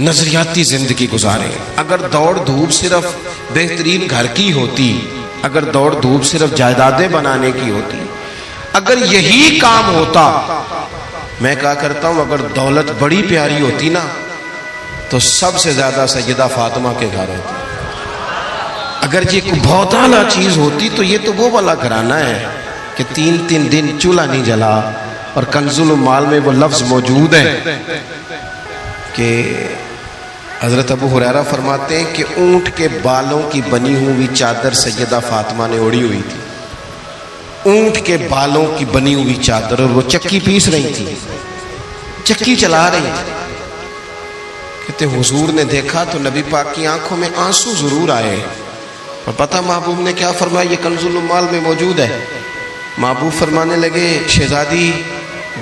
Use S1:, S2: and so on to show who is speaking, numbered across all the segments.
S1: نظریاتی زندگی گزاریں. اگر دوڑ دھوپ صرف بہترین گھر کی ہوتی، اگر دوڑ دھوپ صرف جائیدادیں بنانے کی ہوتی، اگر یہی کام ہوتا، میں کہا کرتا ہوں اگر دولت بڑی پیاری ہوتی نا تو سب سے زیادہ سیدہ فاطمہ کے گھر ہوتی. اگر یہ کوئی بہت اعلیٰ چیز ہوتی تو یہ تو وہ والا گھرانہ ہے کہ 3 دن چولہا نہیں جلا. اور کنز المال میں وہ لفظ موجود ہے کہ حضرت ابو ہریرہ فرماتے ہیں کہ اونٹ کے بالوں کی بنی ہوئی چادر سیدہ فاطمہ نے اوڑھی ہوئی تھی. اونٹ کے بالوں کی بنی ہوئی چادر، اور وہ چکی پیس رہی تھی، چکی چلا رہی تھی. کہتے حضور نے دیکھا تو نبی پاک کی آنکھوں میں آنسو ضرور آئے. اور پتہ محبوب نے کیا فرمایا؟ یہ کنز المال میں موجود ہے. محبوب فرمانے لگے شہزادی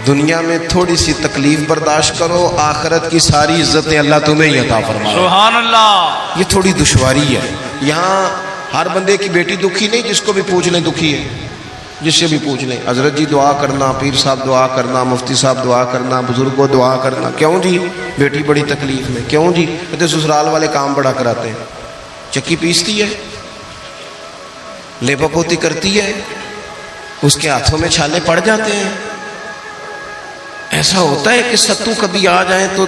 S1: دنیا میں تھوڑی سی تکلیف برداشت کرو، آخرت کی ساری عزتیں اللہ تمہیں ہی عطا فرمائے.
S2: سبحان اللہ.
S1: یہ تھوڑی دشواری ہے. یہاں ہر بندے کی بیٹی دکھی نہیں، جس کو بھی پوچھ لیں دکھی ہے، جس سے بھی پوچھ لیں. حضرت جی دعا کرنا، پیر صاحب دعا کرنا، مفتی صاحب دعا کرنا، بزرگوں دعا کرنا. کیوں جی؟ بیٹی بڑی تکلیف میں. کیوں جی؟ کہتے سسرال والے کام بڑا کراتے ہیں. چکی پیستی ہے، لیپا پوتی کرتی ہے، اس کے ہاتھوں میں چھالے پڑ جاتے ہیں. ایسا ہوتا ہے کہ ستو کبھی آ جائیں تو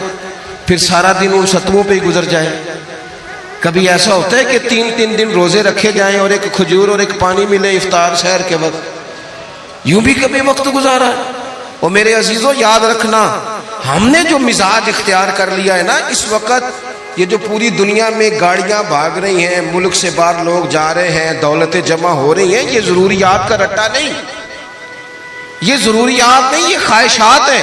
S1: پھر سارا دن ان ستوؤں پہ ہی گزر جائے. کبھی ایسا ہوتا ہے کہ 3 دن روزے رکھے جائیں اور ایک کھجور اور ایک پانی ملے افطار سحر کے وقت. یوں بھی کبھی وقت گزارا. اور میرے عزیزوں یاد رکھنا، ہم نے جو مزاج اختیار کر لیا ہے نا اس وقت، یہ جو پوری دنیا میں گاڑیاں بھاگ رہی ہیں، ملک سے باہر لوگ جا رہے ہیں، دولتیں جمع ہو رہی ہیں، یہ ضروریات کا رٹا نہیں، یہ ضروریات نہیں، یہ خواہشات ہیں.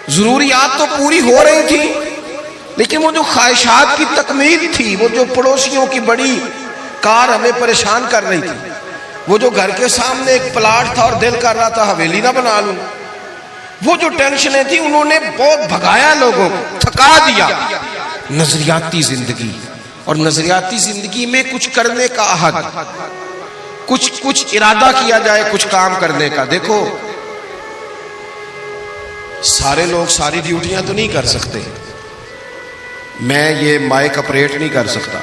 S1: ضروریات تو پوری ہو رہی تھی لیکن وہ جو خواہشات کی تکمیل تھی، وہ جو پڑوسیوں کی بڑی کار ہمیں پریشان کر رہی تھی، وہ جو گھر کے سامنے ایک پلاٹ تھا اور دل کر رہا تھا حویلی نہ بنا لوں، وہ جو ٹینشنیں تھی انہوں نے بہت بھگایا، لوگوں کو تھکا دیا. نظریاتی زندگی، اور نظریاتی زندگی میں کچھ کرنے کا عہد، کچھ ارادہ کیا جائے کچھ کام کرنے کا. دیکھو سارے لوگ ساری ڈیوٹیاں تو نہیں کر سکتے. میں یہ مائک اپریٹ نہیں کر سکتا،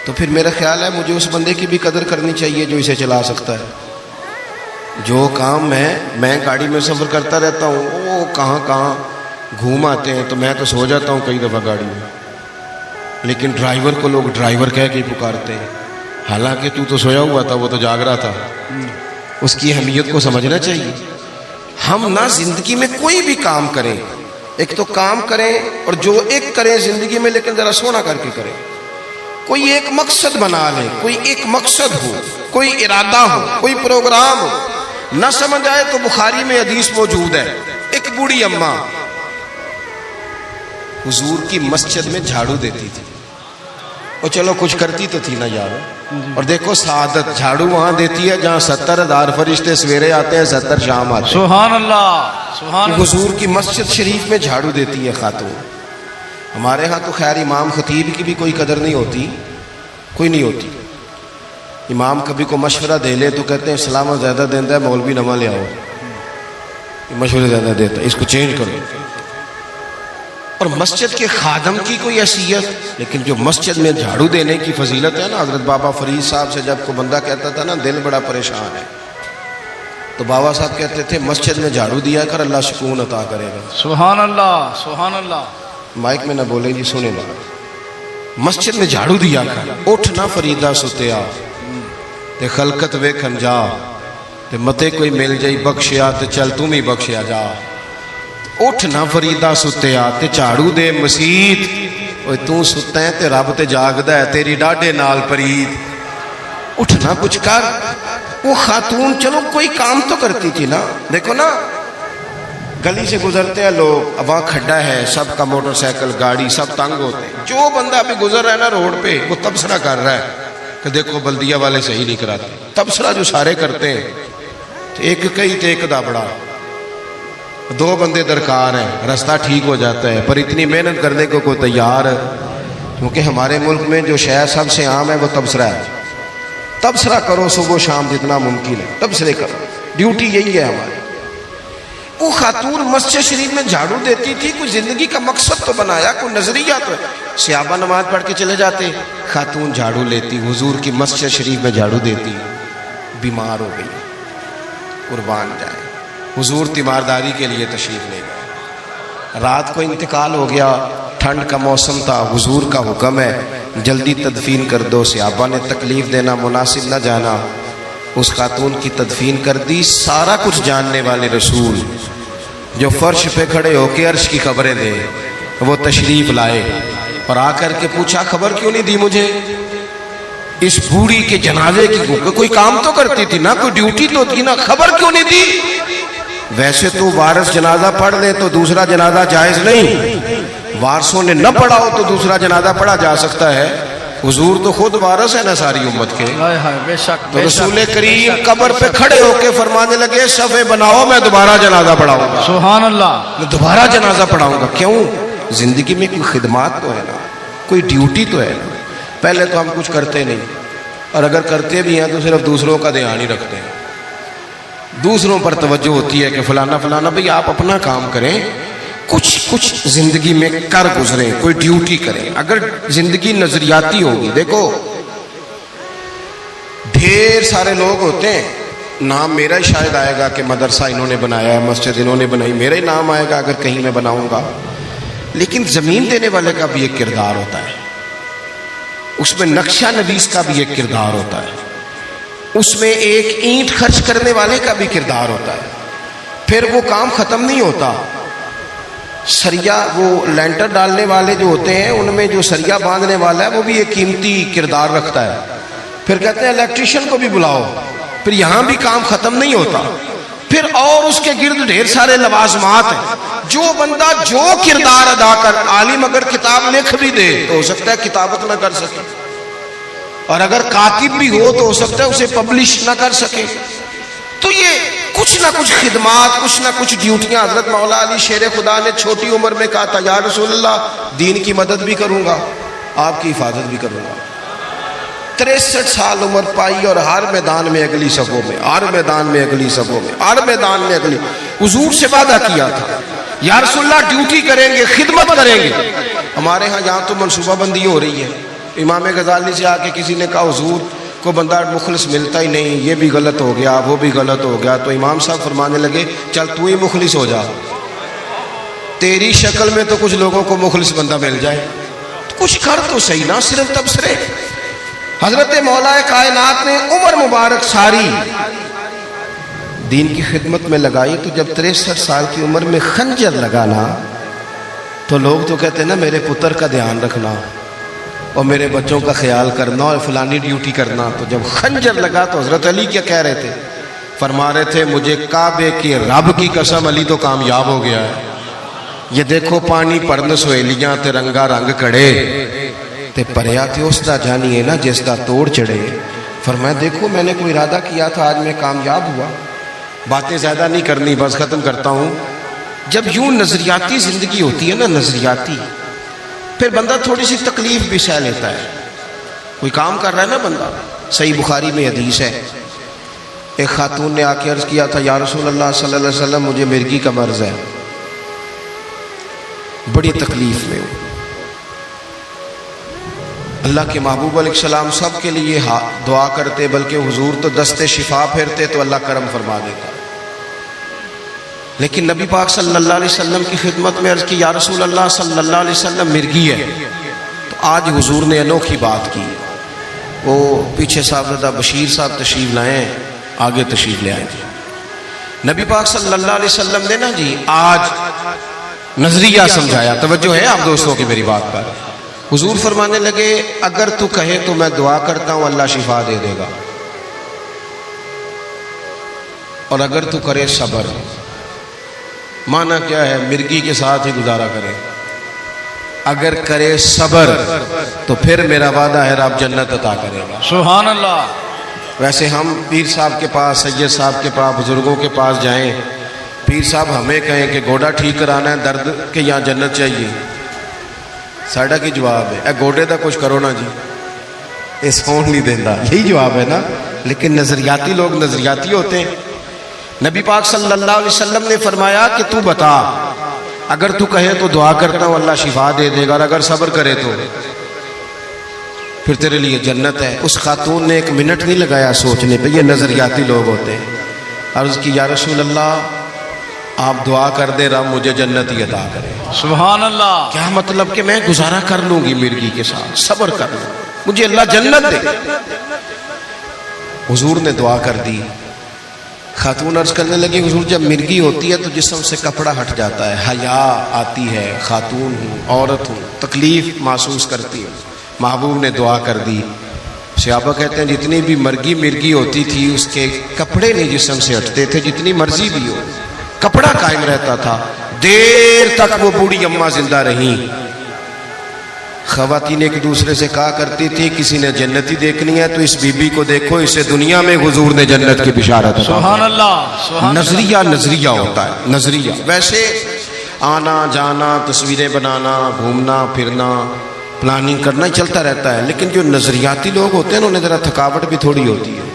S1: تو پھر میرا خیال ہے مجھے اس بندے کی بھی قدر کرنی چاہیے جو اسے چلا سکتا ہے. جو کام میں گاڑی میں سفر کرتا رہتا ہوں، وہ کہاں گھوم آتے ہیں، تو میں تو سو جاتا ہوں کئی دفعہ گاڑی میں، لیکن ڈرائیور کو لوگ ڈرائیور کہہ کے پکارتے ہیں، حالانکہ تو سویا ہوا تھا، وہ تو جاگ رہا تھا. اس کی اہمیت کو سمجھنا چاہیے. ہم نہ زندگی میں کوئی بھی کام کریں، ایک تو کام کریں اور جو ایک کریں زندگی میں، لیکن ذرا سونا کر کے کریں. کوئی ایک مقصد بنا لیں، کوئی ایک مقصد ہو، کوئی ارادہ ہو، کوئی پروگرام ہو. نہ سمجھ آئے تو بخاری میں حدیث موجود ہے، ایک بوڑھی اماں حضور کی مسجد میں جھاڑو دیتی تھی. اور چلو کچھ کرتی تو تھی نا یار. اور دیکھو سعادت، جھاڑو وہاں دیتی ہے جہاں 70,000 فرشتے سویرے آتے ہیں، 70 شام آتے ہیں.
S2: سبحان اللہ، سبحان اللہ.
S1: حضور کی مسجد شریف میں جھاڑو دیتی ہے خاتون. ہمارے ہاں تو خیر امام خطیب کی بھی کوئی قدر نہیں ہوتی، کوئی نہیں ہوتی. امام کبھی کو مشورہ دے لے تو کہتے ہیں سلامہ زیادہ دیتا ہے، مولوی نواں لے آؤ، مشورے زیادہ دیتا ہے، اس کو چینج کرو. اور مسجد کے خادم کی کوئی حیثیت، لیکن جو مسجد میں جھاڑو دینے کی فضیلت ہے نا. حضرت بابا فرید صاحب سے جب کو بندہ کہتا تھا نا دل بڑا پریشان ہے، تو بابا صاحب کہتے تھے مسجد میں جھاڑو دیا کر، اللہ سکون عطا کرے گا.
S2: سبحان اللہ، سبحان اللہ.
S1: مائک میں نہ بولیں جی، سنیں بات. مسجد میں جھاڑو دیا کر. اٹھ نہ فریدہ ستیا تے خلقت ویکھن جا، تے متے کوئی مل جائی بخشیا تے چل تم ہی بخشیا جا. اٹھ نہ فریدہ ستیا تے جھاڑو دے مسیت، اوے تو ستا ہے تے رب تے جاگدا ہے، تیری ڈاڈے نال پرید. اٹھ نہ کچھ کر. وہ خاتون چلو کوئی کام تو کرتی تھی نا. دیکھو نا گلی سے گزرتے ہیں لوگ، اب وہاں کھڈا ہے، سب کا موٹر سائیکل گاڑی سب تنگ ہوتے ہیں. جو بندہ ابھی گزر رہا ہے نا روڈ پہ، وہ تبصرہ کر رہا ہے کہ دیکھو بلدیہ والے صحیح نہیں کراتے. تبصرہ جو سارے کرتے ہیں، ایک کئی تے ایک دا بڑا، 2 بندے درکار ہیں، راستہ ٹھیک ہو جاتا ہے. پر اتنی محنت کرنے کو کوئی تیار ہے؟ کیونکہ ہمارے ملک میں جو شے سب سے عام ہے وہ تبصرہ ہے. تبصرہ کرو صبح و شام جتنا ممکن ہے، تبصرے کرو، ڈیوٹی یہی ہے ہماری. وہ خاتون مسجد شریف میں جھاڑو دیتی تھی، کوئی زندگی کا مقصد تو بنایا، کوئی نظریہ تو ہے۔ صحابہ نماز پڑھ کے چلے جاتے، خاتون جھاڑو لیتی، حضور کی مسجد شریف میں جھاڑو دیتی، بیمار ہو گئی، قربان جائے، حضور تیمارداری کے لیے تشریف لے گئے، رات کو انتقال ہو گیا، ٹھنڈ کا موسم تھا، حضور کا حکم ہے جلدی تدفین کر دو، صحابہ نے تکلیف دینا مناسب نہ جانا، اس خاتون کی تدفین کر دی۔ سارا کچھ جاننے والے رسول جو فرش پہ کھڑے ہو کے عرش کی خبریں دے، وہ تشریف لائے اور آ کر کے پوچھا خبر کیوں نہیں دی مجھے اس بوڑھی کے جنازے کی؟ کوئی کام تو کرتی تھی نا، کوئی ڈیوٹی تو تھی نا، خبر کیوں نہیں دی؟ ویسے تو وارث جنازہ پڑھ لے تو دوسرا جنازہ جائز نہیں، وارثوں نے نہ پڑھا ہو تو دوسرا جنازہ پڑھا جا سکتا ہے، حضور تو خود وارث ہے نا ساری امت کے۔
S2: ہائے ہائے، بے شک
S1: تو
S2: بے
S1: رسول
S2: شک،
S1: کریم قبر پہ کھڑے ہو کے فرمانے لگے صفے بناؤ، میں دوبارہ جنازہ پڑھاؤں گا،
S2: سبحان اللہ،
S1: میں دوبارہ جنازہ پڑھاؤں گا۔ کیوں؟ زندگی میں کوئی خدمات تو ہے نا، کوئی ڈیوٹی تو ہے نا۔ پہلے تو ہم کچھ کرتے نہیں، اور اگر کرتے بھی ہیں تو صرف دوسروں کا دھیان ہی رکھتے ہیں، دوسروں پر توجہ ہوتی ہے کہ فلانا فلانا، بھئی آپ اپنا کام کریں، کچھ زندگی میں کر گزریں، کوئی ڈیوٹی کریں۔ اگر زندگی نظریاتی ہوگی، دیکھو ڈھیر سارے لوگ ہوتے ہیں، نام میرا ہی شاید آئے گا کہ مدرسہ انہوں نے بنایا ہے، مسجد انہوں نے بنائی، میرا ہی نام آئے گا اگر کہیں میں بناؤں گا، لیکن زمین دینے والے کا بھی ایک کردار ہوتا ہے، اس میں نقشہ نویس کا بھی ایک کردار ہوتا ہے، اس میں ایک اینٹ خرچ کرنے والے کا بھی کردار ہوتا ہے۔ پھر وہ کام ختم نہیں ہوتا، سریا وہ لینٹر ڈالنے والے جو ہوتے ہیں ان میں جو سریا باندھنے والا ہے وہ بھی ایک قیمتی کردار رکھتا ہے۔ پھر کہتے ہیں الیکٹریشین کو بھی بلاؤ، پھر یہاں بھی کام ختم نہیں ہوتا، پھر اور اس کے گرد ڈھیر سارے لوازمات ہیں۔ جو بندہ جو کردار ادا کر، عالم اگر کتاب لکھ بھی دے تو ہو سکتا ہے کتابت نہ کر سکے، اور اگر کاتب بھی ہو تو ہو سکتا ہے اسے پبلش نہ کر سکے۔ تو یہ کچھ نہ کچھ خدمات، کچھ نہ کچھ ڈیوٹیاں۔ حضرت مولا علی شیر خدا نے چھوٹی عمر میں کہا تھا یا رسول اللہ دین کی مدد بھی کروں گا، آپ کی حفاظت بھی کروں گا۔ 63 سال عمر پائی اور ہر میدان میں اگلی صفوں میں، ہر میدان میں اگلی صفوں میں، ہر میدان میں اگلی۔ حضور سے وعدہ کیا تھا یا رسول اللہ ڈیوٹی کریں گے، خدمت کریں گے۔ ہمارے ہاں یہاں تو منصوبہ بندی ہو رہی ہے، امام غزالی سے آ کے کسی نے کہا حضور کو بندہ مخلص ملتا ہی نہیں، یہ بھی غلط ہو گیا وہ بھی غلط ہو گیا، تو امام صاحب فرمانے لگے چل تو ہی مخلص ہو جا، تیری شکل میں تو کچھ لوگوں کو مخلص بندہ مل جائے، کچھ کر تو صحیح نا، صرف تبصرے۔ حضرت مولا کائنات نے عمر مبارک ساری دین کی خدمت میں لگائی، تو جب 63 سال کی عمر میں خنجر لگانا تو لوگ تو کہتے ہیں نا میرے پتر کا دھیان رکھنا اور میرے بچوں کا خیال کرنا اور فلانی ڈیوٹی کرنا۔ تو جب خنجر لگا تو حضرت علی کیا کہہ رہے تھے؟ فرما رہے تھے مجھے کعبے کے رب کی قسم علی تو کامیاب ہو گیا ہے، یہ دیکھو پانی پرن سہیلیاں تے رنگا رنگ کڑے تے پریا تے اس دا جانی ہے نا جس دا توڑ چڑھے۔ فرمایا دیکھو میں نے کوئی ارادہ کیا تھا، آج میں کامیاب ہوا۔ باتیں زیادہ نہیں کرنی، بس ختم کرتا ہوں۔ جب یوں نظریاتی زندگی ہوتی ہے نا، نظریاتی، پھر بندہ تھوڑی سی تکلیف بھی سہ لیتا ہے۔ کوئی کام کر رہا ہے نا بندہ، صحیح بخاری میں حدیث ہے، ایک خاتون نے آ کے عرض کیا تھا یا رسول اللہ صلی اللہ علیہ وسلم مجھے مرگی کا مرض ہے، بڑی تکلیف میں ہوں۔ اللہ کے محبوب علیہ السلام سب کے لیے دعا کرتے، بلکہ حضور تو دست شفا پھیرتے تو اللہ کرم فرما دیتا، لیکن نبی پاک صلی اللہ علیہ وسلم کی خدمت میں عرض کی یا رسول اللہ صلی اللہ علیہ وسلم مرگی ہے۔ تو آج حضور نے انوکھی بات کی، وہ پیچھے صاحبزادہ بشیر صاحب تشریف لائیں، آگے تشریف لے آئیں۔ نبی پاک صلی اللہ علیہ وسلم نے نا جی آج نظریہ سمجھایا، توجہ ہے آپ دوستوں کی میری بات پر۔ حضور فرمانے لگے اگر تو کہے تو میں دعا کرتا ہوں اللہ شفا دے دے گا، اور اگر تو کرے صبر، معنی کیا ہے؟ مرگی کے ساتھ ہی گزارا کرے، اگر کرے صبر تو پھر میرا وعدہ ہے رب جنت عطا کرے گا۔
S2: سبحان اللہ۔
S1: ویسے ہم پیر صاحب کے پاس، سید صاحب کے پاس، بزرگوں کے پاس جائیں، پیر صاحب ہمیں کہیں کہ گوڑا ٹھیک کرانا ہے درد کے یہاں جنت چاہیے، ساڑھا کی جواب ہے اے گوڑے دا کچھ کرو نا جی، یہ سون نہیں دینا، یہی جواب ہے نا۔ لیکن نظریاتی لوگ نظریاتی ہوتے ہیں۔ نبی پاک صلی اللہ علیہ وسلم نے فرمایا کہ تو بتا، اگر تو کہے تو دعا کرتا ہوں اللہ شفا دے دے گا، اور اگر صبر کرے تو پھر تیرے لیے جنت ہے۔ اس خاتون نے 1 منٹ نہیں لگایا سوچنے پہ، یہ نظریاتی لوگ ہوتے ہیں۔ عرض کی یا رسول اللہ آپ دعا کر دے رب مجھے جنت ہی عطا کرے۔
S2: سبحان اللہ۔
S1: کیا مطلب کہ میں گزارا کر لوں گی مرغی کے ساتھ، صبر کر لوں، مجھے اللہ جنت دے۔ حضور نے دعا کر دی۔ خاتون عرض کرنے لگی حضور جب مرغی ہوتی ہے تو جسم سے کپڑا ہٹ جاتا ہے، حیا آتی ہے، خاتون ہوں، عورت ہوں، تکلیف محسوس کرتی ہوں۔ محبوب نے دعا کر دی۔ صحابہ کہتے ہیں جتنی بھی مرغی ہوتی تھی اس کے کپڑے نہیں جسم سے ہٹتے تھے، جتنی مرضی بھی ہو کپڑا قائم رہتا تھا۔ دیر تک وہ بوڑھی اماں زندہ رہیں۔ خواتین ایک دوسرے سے کہا کرتی تھی کسی نے جنتی دیکھنی ہے تو اس بی بی کو دیکھو، اسے دنیا میں حضور نے جنت کی بشارت عطا کی۔
S2: سبحان اللہ، سبحان اللہ۔
S1: نظریہ ہوتا ہے، نظریہ۔ ویسے آنا جانا، تصویریں بنانا، گھومنا پھرنا، پلاننگ کرنا چلتا رہتا ہے، لیکن جو نظریاتی لوگ ہوتے ہیں انہیں ذرا تھکاوٹ بھی تھوڑی ہوتی ہے۔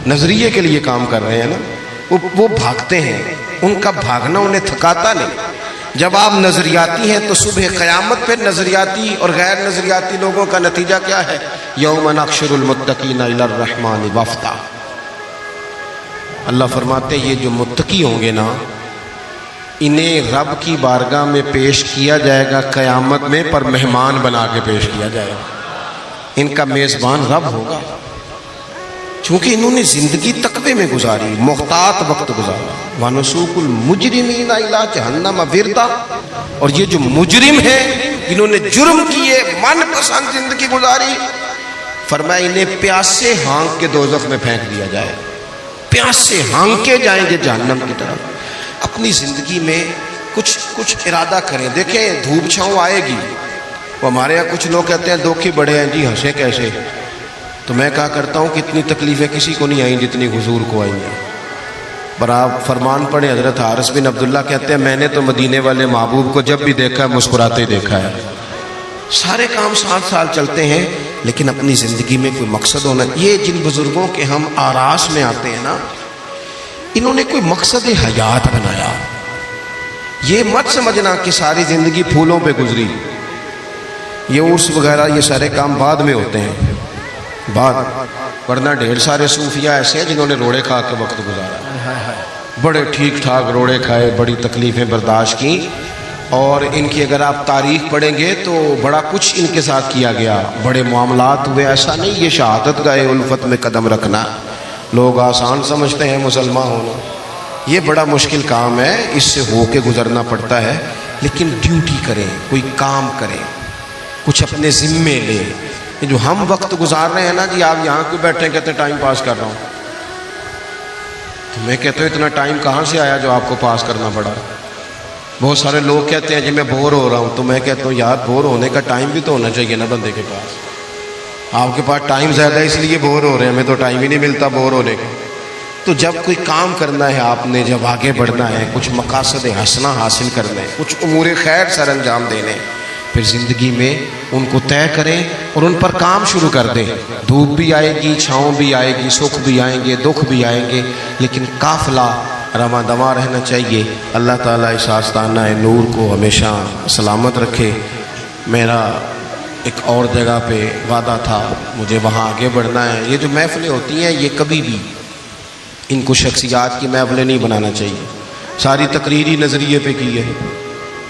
S1: نظریے کے لیے کام کر رہے ہیں نا، وہ بھاگتے ہیں، ان کا بھاگنا انہیں تھکاتا نہیں۔ جب آپ نظریاتی ہیں تو صبح قیامت پہ نظریاتی اور غیر نظریاتی لوگوں کا نتیجہ کیا ہے؟ یوم نحشر المتقین الی الرحمن وفدا۔ اللہ فرماتے ہیں یہ جو متقی ہوں گے نا انہیں رب کی بارگاہ میں پیش کیا جائے گا قیامت میں، پر مہمان بنا کے پیش کیا جائے گا۔ ان کا میزبان رب ہوگا، چونکہ انہوں نے زندگی تقوی میں گزاری، محتاط وقت گزارا۔ وَنُسُوقُ الْمُجْرِمِينَ إِلَىٰ جَهَنَّمَ وِرْدًا۔ اور یہ جو مجرم ہیں انہوں نے جرم کیے، من پسند زندگی گزاری، فرمایا انہیں پیاسے ہانک کے دوزخ میں پھینک دیا جائے، پیاسے ہانکے جائیں گے جہنم کی طرف۔ اپنی زندگی میں کچھ ارادہ کریں۔ دیکھیں دھوپ چھاؤں آئے گی، وہ ہمارے یہاں کچھ لوگ کہتے ہیں دکھی بڑے ہیں جی، ہنسے کیسے؟ تو میں کہا کرتا ہوں کہ اتنی تکلیفیں کسی کو نہیں آئیں جتنی حضور کو آئی ہیں۔ پر آپ فرمان پڑھیں، حضرت حارث بن عبداللہ کہتے ہیں میں نے تو مدینے والے محبوب کو جب بھی دیکھا ہے مسکراتے دیکھا ہے۔ سارے کام 7 سال چلتے ہیں لیکن اپنی زندگی میں کوئی مقصد ہونا۔ یہ جن بزرگوں کے ہم آراس میں آتے ہیں نا، انہوں نے کوئی مقصد حیات بنایا۔ یہ مت سمجھنا کہ ساری زندگی پھولوں پہ گزری، یہ عرس وغیرہ یہ سارے کام بعد میں ہوتے ہیں، بعد، ورنہ ڈھیر سارے صوفیاء ایسے ہیں جنہوں نے روڑے کھا کے وقت گزارا، بڑے ٹھیک ٹھاک روڑے کھائے، بڑی تکلیفیں برداشت کی، اور ان کی اگر آپ تاریخ پڑھیں گے تو بڑا کچھ ان کے ساتھ کیا گیا، بڑے معاملات ہوئے۔ ایسا نہیں یہ شہادت گاہ الفت میں قدم رکھنا لوگ آسان سمجھتے ہیں مسلمان ہونا، یہ بڑا مشکل کام ہے، اس سے ہو کے گزرنا پڑتا ہے۔ لیکن ڈیوٹی کریں، کوئی کام کریں، کچھ اپنے ذمے لیں۔ جو ہم وقت گزار رہے ہیں نا جی، آپ یہاں کوئی بیٹھے کہتے ہیں ٹائم پاس کر رہا ہوں، تو میں کہتا ہوں اتنا ٹائم کہاں سے آیا جو آپ کو پاس کرنا پڑا؟ بہت سارے لوگ کہتے ہیں جی میں بور ہو رہا ہوں، تو میں کہتا ہوں یار بور ہونے کا ٹائم بھی تو ہونا چاہیے نا بندے کے پاس۔ آپ کے پاس ٹائم زیادہ ہے اس لیے بور ہو رہے ہیں، ہمیں تو ٹائم ہی نہیں ملتا بور ہونے کا۔ تو جب کوئی کام کرنا ہے آپ نے، جب آگے بڑھنا ہے، کچھ مقاصد حسنہ حاصل کرنا ہے، کچھ امور خیر سر انجام دینے، پھر زندگی میں ان کو طے کریں اور ان پر کام شروع کر دیں۔ دھوپ بھی آئے گی، چھاؤں بھی آئے گی، سکھ بھی آئیں گے، دکھ بھی آئیں گے، لیکن قافلہ رواں دواں رہنا چاہیے۔ اللہ تعالیٰ اس آستانہ نور کو ہمیشہ سلامت رکھے۔ میرا ایک اور جگہ پہ وعدہ تھا، مجھے وہاں آگے بڑھنا ہے۔ یہ جو محفلیں ہوتی ہیں یہ کبھی بھی ان کو شخصیات کی محفلیں نہیں بنانا چاہیے، ساری تقریری نظریے پہ کی ہے۔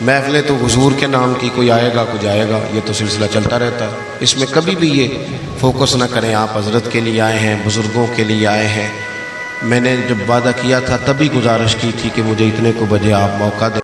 S1: محفلیں تو حضور کے نام کی، کوئی آئے گا کوئی جائے گا، یہ تو سلسلہ چلتا رہتا ہے، اس میں کبھی بھی یہ فوکس نہ کریں۔ آپ حضرت کے لیے آئے ہیں، بزرگوں کے لیے آئے ہیں۔ میں نے جب وعدہ کیا تھا تبھی گزارش کی تھی کہ مجھے اتنے کو بجے آپ موقع دیں۔